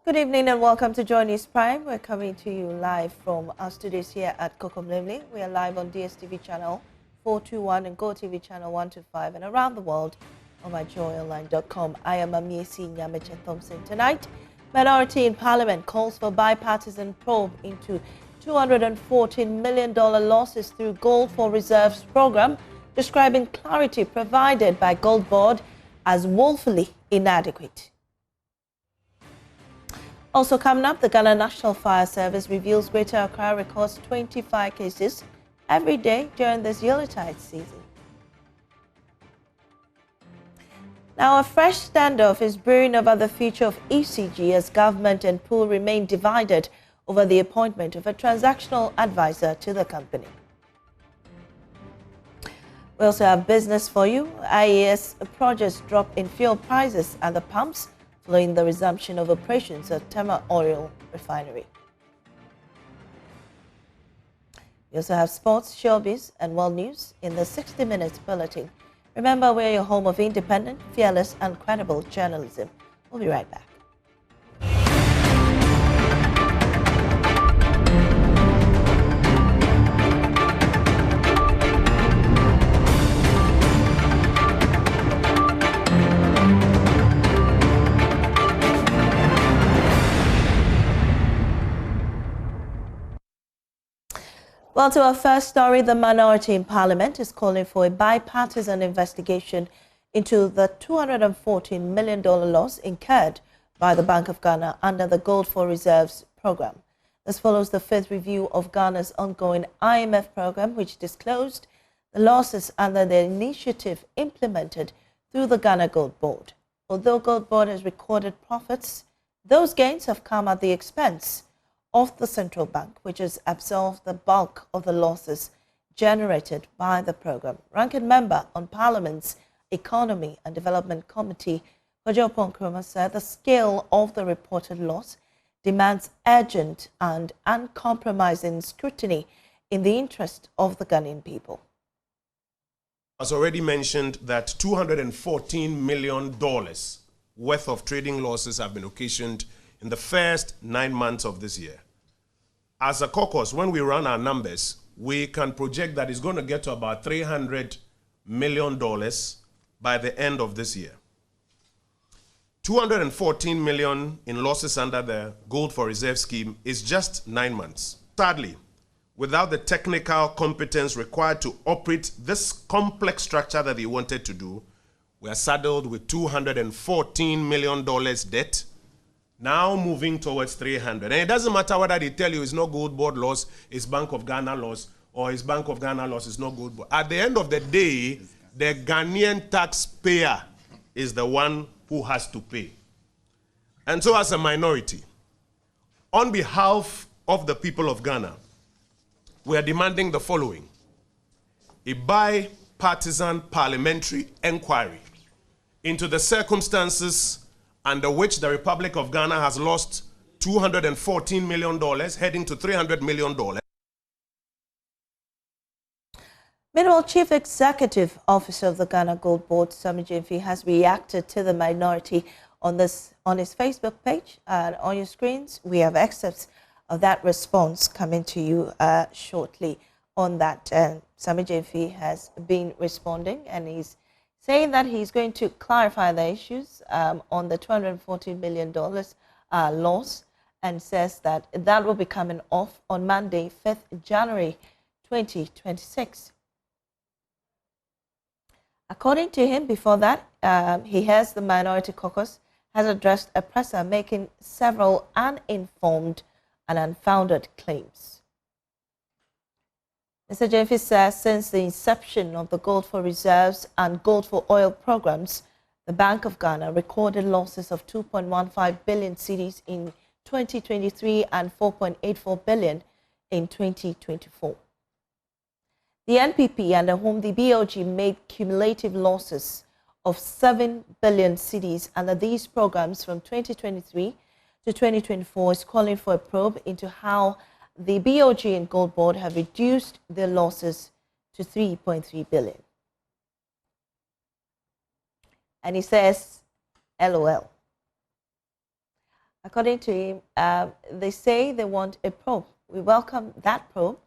Good evening and welcome to JoyNews Prime. We're coming to you live from our studios here at Kokomlemle. We are live on DSTV channel 421 and GoTV channel 125 and around the world on myjoyonline.com. I am Amiesi Nyameche Thompson. Tonight, minority in Parliament calls for bipartisan probe into $214 million losses through Gold for Reserves program, describing clarity provided by GoldBod as woefully inadequate. Also coming up, the Ghana National Fire Service reveals Greater Accra records 25 cases every day during this Yuletide season. Now, a fresh standoff is brewing over the future of ECG as government and pool remain divided over the appointment of a transactional advisor to the company. We also have business for you. IAS projects drop in fuel prices at the pumps following the resumption of operations at Tema Oil Refinery. We also have sports, showbiz, and world news in the 60 Minutes Bulletin. Remember, we're your home of independent, fearless, and credible journalism. We'll be right back. Well, to our first story, the minority in Parliament is calling for a bipartisan investigation into the $214 million loss incurred by the Bank of Ghana under the Gold for Reserves program. This follows the fifth review of Ghana's ongoing IMF program, which disclosed the losses under the initiative implemented through the Ghana Gold Board. Although Gold Board has recorded profits, those gains have come at the expense of the central bank, which has absorbed the bulk of the losses generated by the program. Ranking member on Parliament's Economy and Development Committee, Kojo Ponkroma, said the scale of the reported loss demands urgent and uncompromising scrutiny in the interest of the Ghanaian people. As already mentioned, that $214 million worth of trading losses have been occasioned in the first 9 months of this year. As a caucus, when we run our numbers, we can project that it's going to get to about $300 million by the end of this year. $214 million in losses under the Gold for Reserve scheme is just 9 months. Sadly, without the technical competence required to operate this complex structure that they wanted to do, we are saddled with $214 million debt, now moving towards 300. And it doesn't matter whether they tell you it's not GoldBod loss, it's Bank of Ghana loss, or it's Bank of Ghana loss, it's not GoldBod. At the end of the day, the Ghanaian taxpayer is the one who has to pay. And so as a minority, on behalf of the people of Ghana, we are demanding the following: a bipartisan parliamentary inquiry into the circumstances under which the Republic of Ghana has lost $214 million, heading to $300 million. Meanwhile, Chief Executive Officer of the Ghana Gold Board, Sammy Gyamfi, has reacted to the minority on his Facebook page. On your screens, we have excerpts of that response coming to you shortly on that. Sammy Gyamfi has been responding, and he's saying that he's going to clarify the issues on the $214 million loss, and says that that will be coming off on Monday, 5th January 2026. According to him, before that, he has the minority caucus has addressed a presser making several uninformed and unfounded claims. Mr. Gyamfi says since the inception of the Gold for Reserves and Gold for Oil programs, the Bank of Ghana recorded losses of 2.15 billion cedis in 2023 and 4.84 billion in 2024. The NPP, under whom the BoG made cumulative losses of 7 billion cedis under these programs from 2023 to 2024, is calling for a probe into how the BoG and GoldBod have reduced their losses to 3.3 billion. And he says, LOL. According to him, they say they want a probe. We welcome that probe.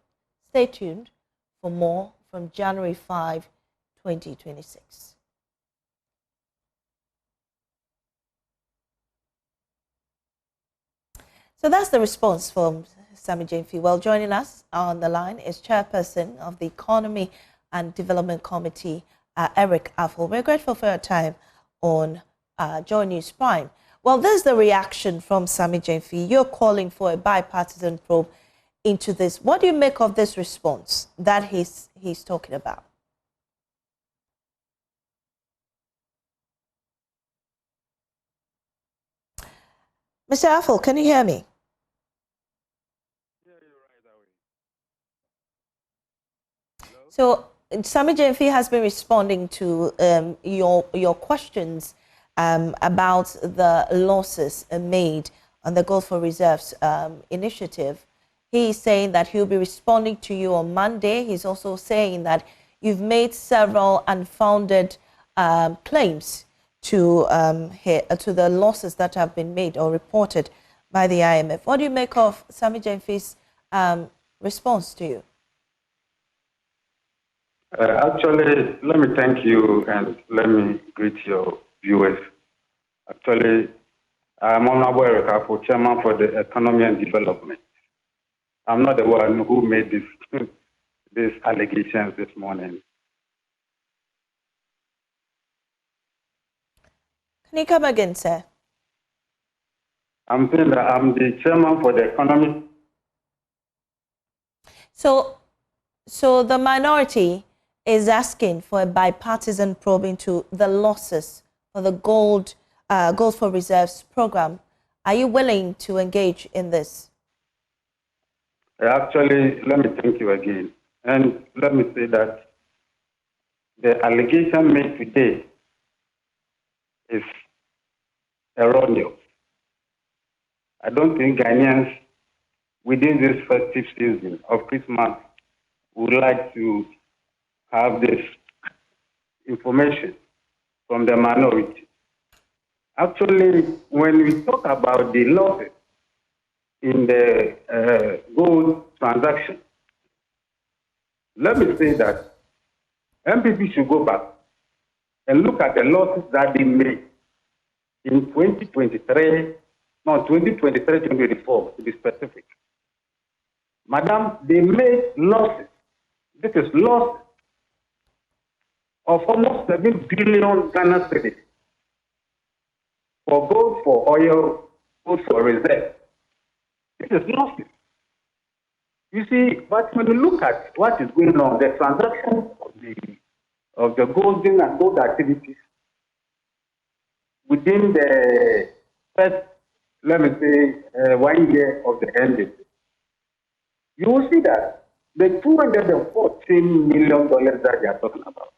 Stay tuned for more from January 5, 2026. So that's the response from Sammy Jainfi. Well, joining us on the line is Chairperson of the Economy and Development Committee, Eric Affle. We're grateful for your time on Joy News Prime. Well, there's the reaction from Sammy Jainfi. You're calling for a bipartisan probe into this. What do you make of this response that he's talking about? Mr. Affle, can you hear me? Yeah, you're right, So Sammy Jainfi has been responding to your questions about the losses made on the Gold for Reserves initiative. He's saying that he'll be responding to you on Monday. He's also saying that you've made several unfounded claims to the losses that have been made or reported by the IMF. What do you make of Sammy Jainfi's response to you? Actually, let me thank you and let me greet your viewers. Actually, I'm Honorable Eric Affle, Chairman for the Economy and Development. I'm not the one who made these allegations this morning. Can you come again, sir? I'm saying that I'm the Chairman for the Economy. So the minority is asking for a bipartisan probe into the losses for the Gold for Reserves program. Are you willing to engage in this? Actually, let me thank you again. And let me say that the allegation made today is erroneous. I don't think Ghanaians within this festive season of Christmas would like to have this information from the minority. Actually, when we talk about the losses in the gold transaction, let me say that MPP should go back and look at the losses that they made in 2023, no, 2023-2024 to be specific. Madam, they made losses. This is loss of almost 7 billion Ghana cedis for gold, for oil, gold for reserve. This is losses. You see, but when you look at what is going on, the transaction of the golden and gold activities within the first, let me say, 1 year of the ending, you will see that the $214 million that they are talking about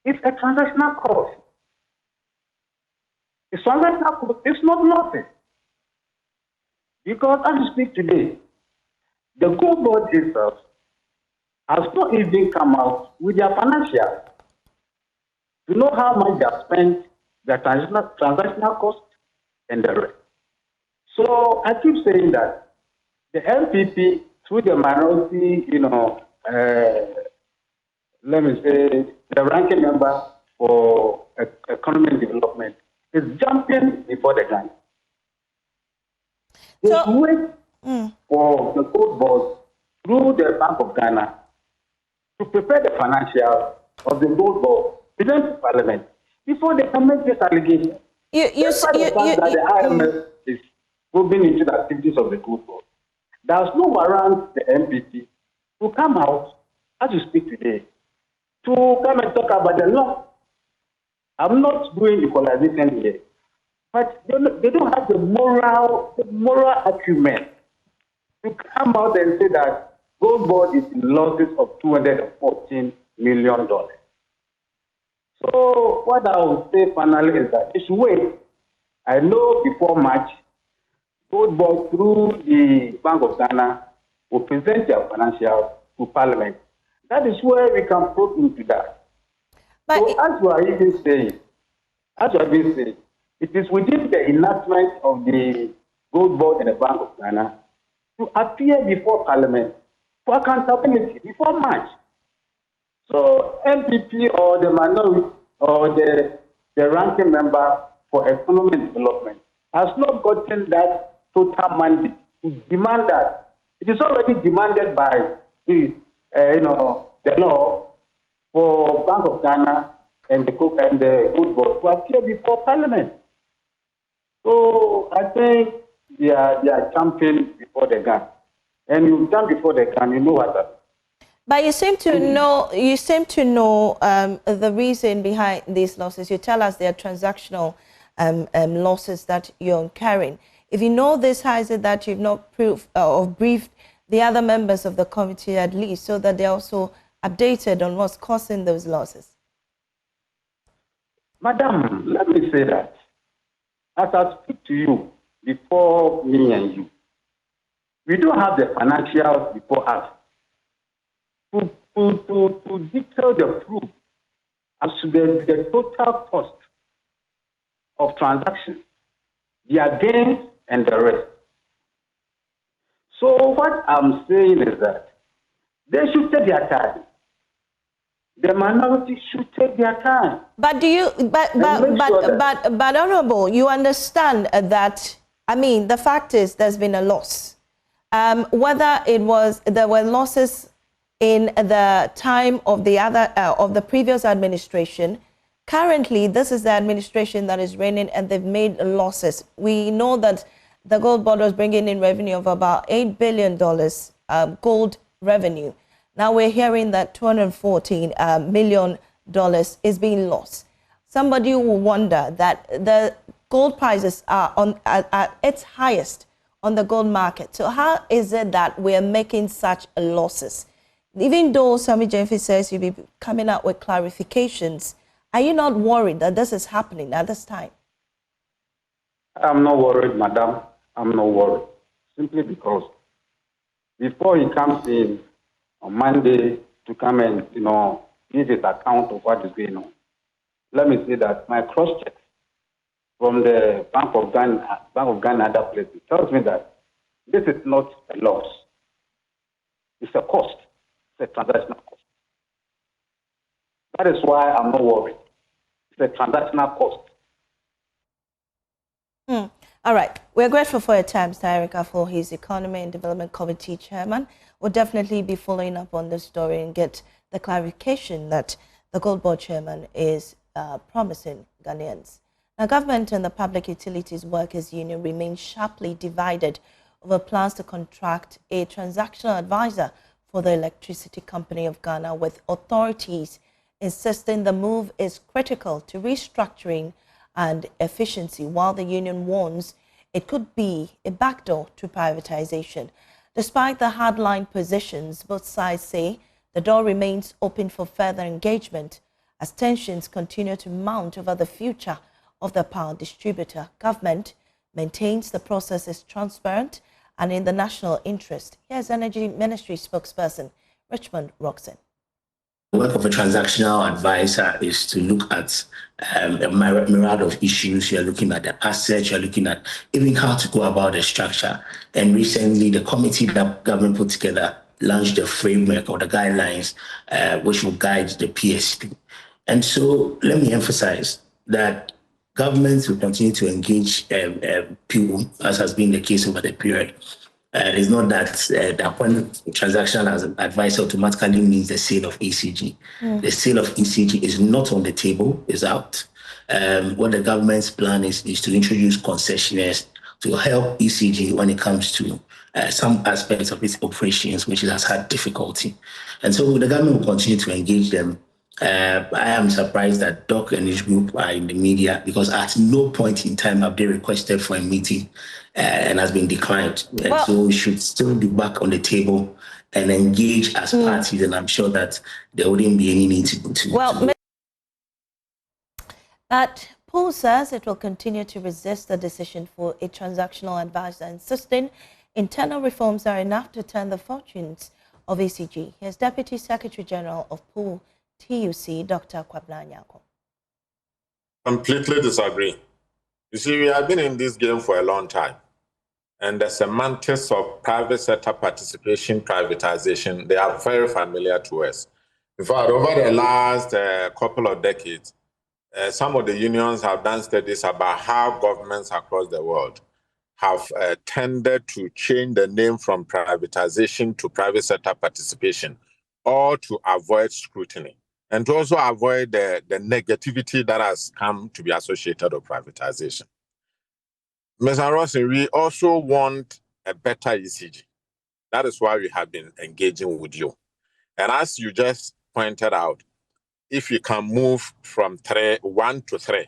is a transactional cost. It's transactional cost. It's not nothing. Because as we speak today, the GoldBod itself has not even come out with their financials to know how much they have spent, their transactional cost, and the rest. So I keep saying that the MPP, through the minority, let me say, the ranking member for economy and development, is jumping before the gun. They should wait for the GoldBod through the Bank of Ghana to prepare the financials of the GoldBod, present to Parliament, before they can make this allegation. The IMF is moving into the activities of the GoldBod. There's no warrant the MPP to come out, as you speak today, to come and talk about the law. I'm not doing equalization here, but they don't have the moral acumen to come out and say that GoldBod is in losses of $214 million. So what I will say finally is that it's wait. I know before March, GoldBod through the Bank of Ghana will present their financials to Parliament. That is where we can probe into that. But so as you are even saying, it is within the enactment of the Gold Board and the Bank of Ghana to appear before Parliament for accountability before March. So MPP or the minority or the ranking member for economic development has not gotten that total mandate to demand that. It is already demanded by the law for Bank of Ghana and the Gold Board to appear before Parliament. So I think they are jumping before the gun, and you jump before the gun, you know what that is. But you seem to know. You seem to know the reason behind these losses. You tell us they are transactional losses that you're incurring. If you know this, how is it that you've not proved or briefed the other members of the committee at least, so that they're also updated on what's causing those losses? Madam, let me say that as I speak to you before me and you, we don't have the financials before us to detail the proof as to the total cost of transactions, their gains, and the rest. So what I'm saying is that they should take their time. The minority should take their time. But do you? But Honorable, you understand that? I mean, the fact is, there's been a loss. Whether it was there were losses in the time of the previous administration. Currently, this is the administration that is reigning, and they've made losses. We know that the Gold Board was bringing in revenue of about $8 billion gold revenue. Now we're hearing that $214 million is being lost. Somebody will wonder that the gold prices are at its highest on the gold market. So how is it that we're making such losses? Even though Sammy Jemfi says you'll be coming out with clarifications, are you not worried that this is happening at this time? I'm not worried, madam. I'm not worried. Simply because before he comes in on Monday to come and, give his account of what is going on, let me say that my cross-check from the Bank of Ghana and other places tells me that this is not a loss. It's a cost. It's a transactional cost. That is why I'm not worried. It's a transactional cost. All right. We're grateful for your time, Mr. Erica, for his Economy and Development Committee chairman. We'll definitely be following up on this story and get the clarification that the Gold Board chairman is promising Ghanaians. Now, government and the Public Utilities Workers Union remain sharply divided over plans to contract a transactional advisor for the Electricity Company of Ghana, with authorities insisting the move is critical to restructuring and efficiency, while the union warns it could be a backdoor to privatization. Despite the hardline positions, both sides say the door remains open for further engagement as tensions continue to mount over the future of the power distributor. Government maintains the process is transparent and in the national interest. Here's Energy Ministry spokesperson Richmond Roxon. The work of a transactional advisor is to look at a myriad of issues. You're looking at the assets, you're looking at even how to go about the structure. And recently, the committee that government put together launched the framework or the guidelines which will guide the PSP. And so let me emphasize that governments will continue to engage people, as has been the case over the period. It's not that the appointment of transactional as an advisor automatically means the sale of ECG. The sale of ECG is not on the table, is out. What the government's plan is to introduce concessionaires to help ECG when it comes to some aspects of its operations, which it has had difficulty. And so the government will continue to engage them. I am surprised that Doc and his group are in the media, because at no point in time have they requested for a meeting and has been declined. And so we should still be back on the table and engage as parties, and I'm sure that there wouldn't be any need to. But Paul says it will continue to resist the decision for a transactional advisor, insisting internal reforms are enough to turn the fortunes of ECG. Here's Deputy Secretary General of Pool TUC, Dr. Kwabena Nyako. Completely disagree. You see, we have been in this game for a long time. And the semantics of private sector participation, privatization, they are very familiar to us. In fact, over the last couple of decades, some of the unions have done studies about how governments across the world have tended to change the name from privatization to private sector participation, or to avoid scrutiny, and to also avoid the negativity that has come to be associated with privatization. Mr. Rossi, we also want a better ECG. That is why we have been engaging with you. And as you just pointed out, if you can move from 1 to 3,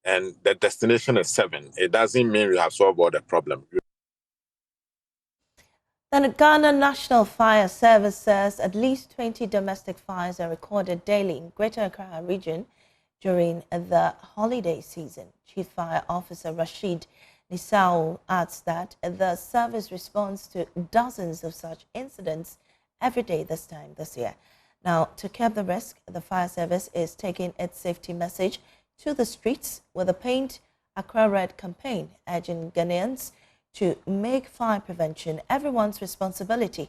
and the destination is 7, it doesn't mean we have solved all the problem. Then the Ghana National Fire Service says at least 20 domestic fires are recorded daily in Greater Accra region during the holiday season. Chief Fire Officer Rashid Nisau adds that the service responds to dozens of such incidents every day this time this year. Now, to curb the risk, the fire service is taking its safety message to the streets with a Paint Accra Red campaign, urging Ghanaians to make fire prevention everyone's responsibility.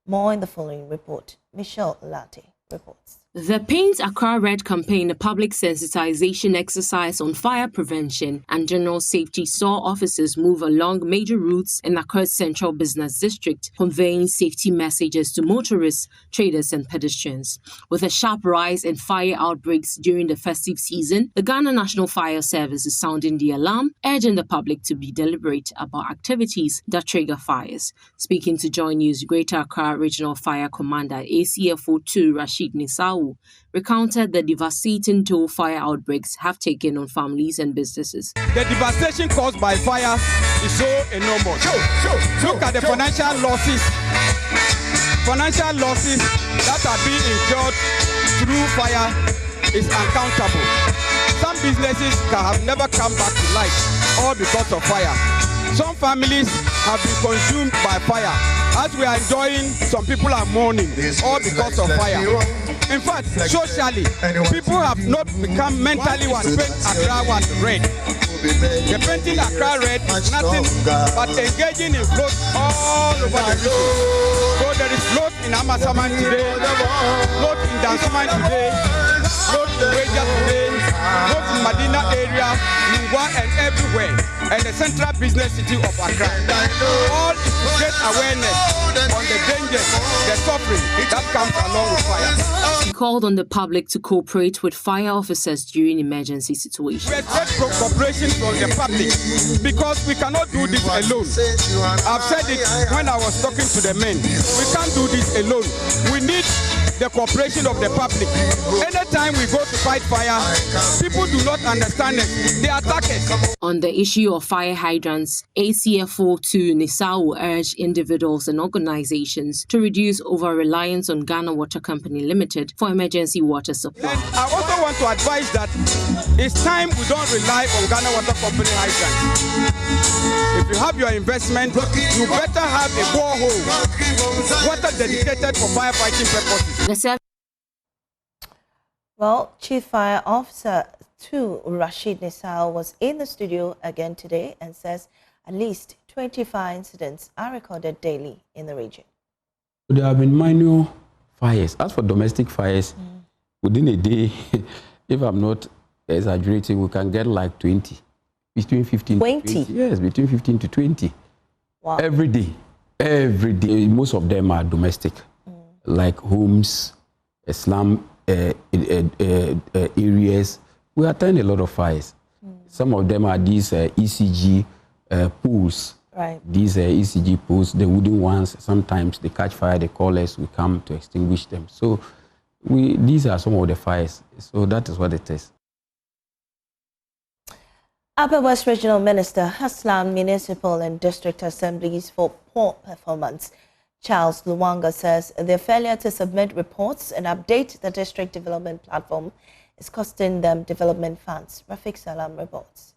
More in the following report. Michelle Latte reports. The Paint Accra Red campaign, a public sensitization exercise on fire prevention and general safety, saw officers move along major routes in Accra's central business district, conveying safety messages to motorists, traders and pedestrians. With a sharp rise in fire outbreaks during the festive season, the Ghana National Fire Service is sounding the alarm, urging the public to be deliberate about activities that trigger fires. Speaking to JoyNews, Greater Accra Regional Fire Commander ACFO2 Rashid Nisau recounted the devastating toll fire outbreaks have taken on families and businesses. The devastation caused by fire is so enormous. Look at the financial losses that are being incurred through fire is uncountable. Some businesses have never come back to life, all because of fire. Some families have been consumed by fire. As we are enjoying, some people are mourning, all because of fire. In fact, socially, people have not become mentally what Paint Accra was red. The painting Accra red is nothing but engaging in floats all over the region. So there is float in Amasaman today, float in Dansoman today, float in Reja today, float in Medina area, Lungwa and everywhere, and the central business city of Accra. All is to get awareness on the dangers, the suffering that comes along with fire. He called on the public to cooperate with fire officers during emergency situations. We expect cooperation from the public because we cannot do this alone. I've said it when I was talking to the men. We can't do this alone. We need the cooperation of the public. Anytime we go to fight fire, people do not understand it. They attack us. On the issue of fire hydrants, ACFO2 Nisau urged individuals and organizations to reduce over-reliance on Ghana Water Company Limited for emergency water supply. And I also want to advise that it's time we don't rely on Ghana Water Company hydrants. If you have your investment, you better have a borehole, water dedicated for firefighting purposes. Well, Chief Fire Officer 2 Rashid Nisau was in the studio again today and says at least 20 fire incidents are recorded daily in the region. There have been minor fires. As for domestic fires, within a day, if I'm not exaggerating, we can get like 20. Between 15 20? to 20. Yes, between 15 to 20. Wow. Every day. Every day. Most of them are domestic, like homes, slum areas. We attend a lot of fires. Some of them are these ECG pools. Right. These ECG pools, the wooden ones, sometimes they catch fire, they call us, we come to extinguish them. So these are some of the fires. So that is what it is. Upper West Regional Minister has slammed municipal and district assemblies for poor performance. Charles Luwanga says their failure to submit reports and update the district development platform is costing them development funds. Rafiq Salam reports.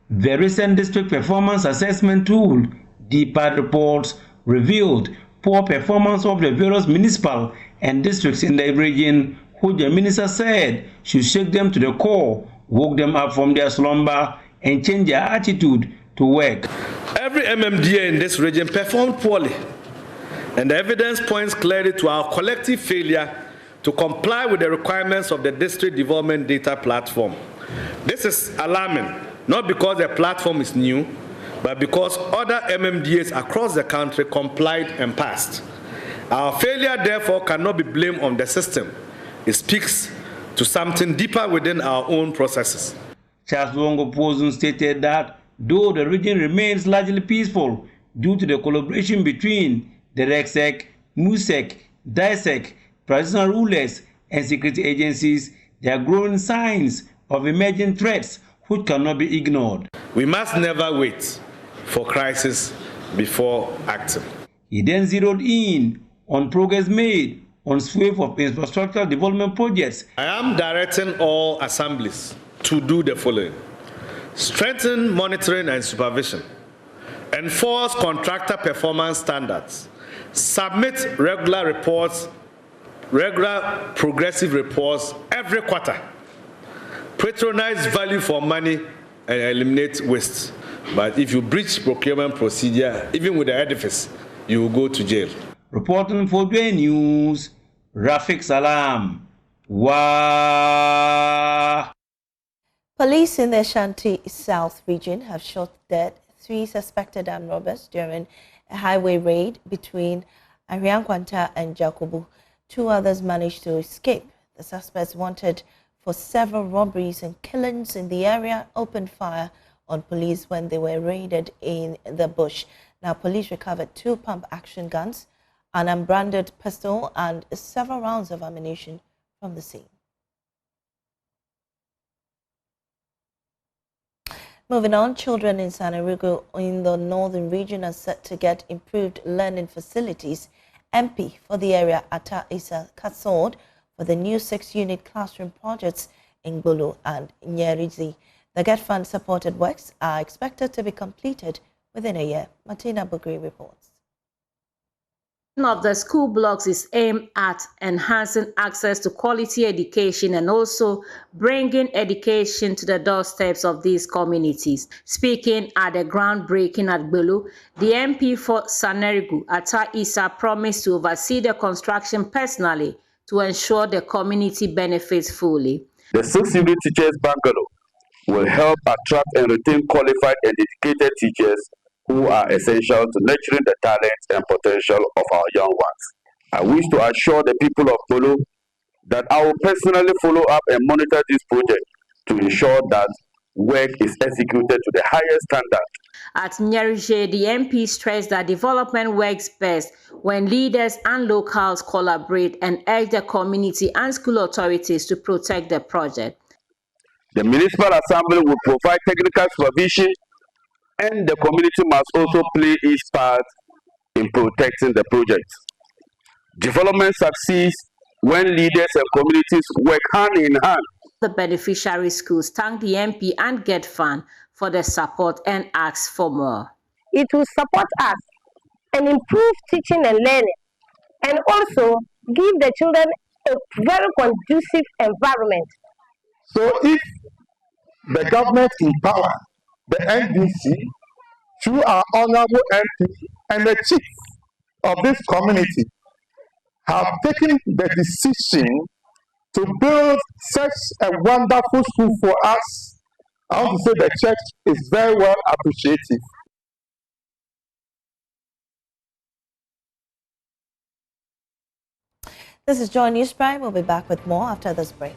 The recent district performance assessment tool, DPAD reports, revealed poor performance of the various municipal and districts in the region, which the minister said should shake them to the core, woke them up from their slumber, and change their attitude to work. Every MMDA in this region performed poorly, and the evidence points clearly to our collective failure to comply with the requirements of the District Development Data Platform. This is alarming, not because the platform is new, but because other MMDAs across the country complied and passed. Our failure, therefore, cannot be blamed on the system. It speaks to something deeper within our own processes. Charles Wongo-Pozun stated that though the region remains largely peaceful due to the collaboration between the RECSEC, MUSEC, DISEC, traditional rulers, and security agencies, there are growing signs of emerging threats which cannot be ignored. We must never wait for crisis before acting. He then zeroed in on progress made on swathe of infrastructural development projects. I am directing all assemblies to do the following: strengthen monitoring and supervision, enforce contractor performance standards, submit regular progressive reports every quarter, patronize value for money, and eliminate waste. But if you breach procurement procedure, even with the edifice, you will go to jail. Reporting for JoyNews, Rafiq Salam. Wow. Police in the Ashanti South region have shot dead 3 suspected armed robbers during a highway raid between Ariankwanta and Jakobu. 2 others managed to escape. The suspects, wanted for several robberies and killings in the area, opened fire on police when they were raided in the bush. Now, police recovered 2 pump-action guns, an unbranded pistol, and several rounds of ammunition from the scene. Moving on, children in Sanarigu in the northern region are set to get improved learning facilities. MP for the area, Atta Isa Kasod, for the new 6-unit classroom projects in Bulu and Nyerizi. The Get Fund supported works are expected to be completed within a year. Martina Bugri reports. One of the school blocks is aimed at enhancing access to quality education and also bringing education to the doorsteps of these communities. Speaking at the groundbreaking at Bulu, the MP for Sanerigu, Atta Isa, promised to oversee the construction personally to ensure the community benefits fully. The 6-unit teachers bungalow will help attract and retain qualified and dedicated teachers who are essential to nurturing the talents and potential of our young ones. I wish to assure the people of Bulu that I will personally follow up and monitor this project to ensure that work is executed to the highest standard. At Nyerije, the MP stressed that development works best when leaders and locals collaborate and urge the community and school authorities to protect the project. The Municipal Assembly will provide technical supervision, and the community must also play its part in protecting the project. Development succeeds when leaders and communities work hand in hand. The beneficiary schools thank the MP and Get Fund for the support and ask for more. It will support us and improve teaching and learning, and also give the children a very conducive environment. So if the government in power, the NDC, through our honorable MP and the chief of this community, have taken the decision to build such a wonderful school for us, I want to say the church is very well appreciative. This is JoyNews Prime. We'll be back with more after this break.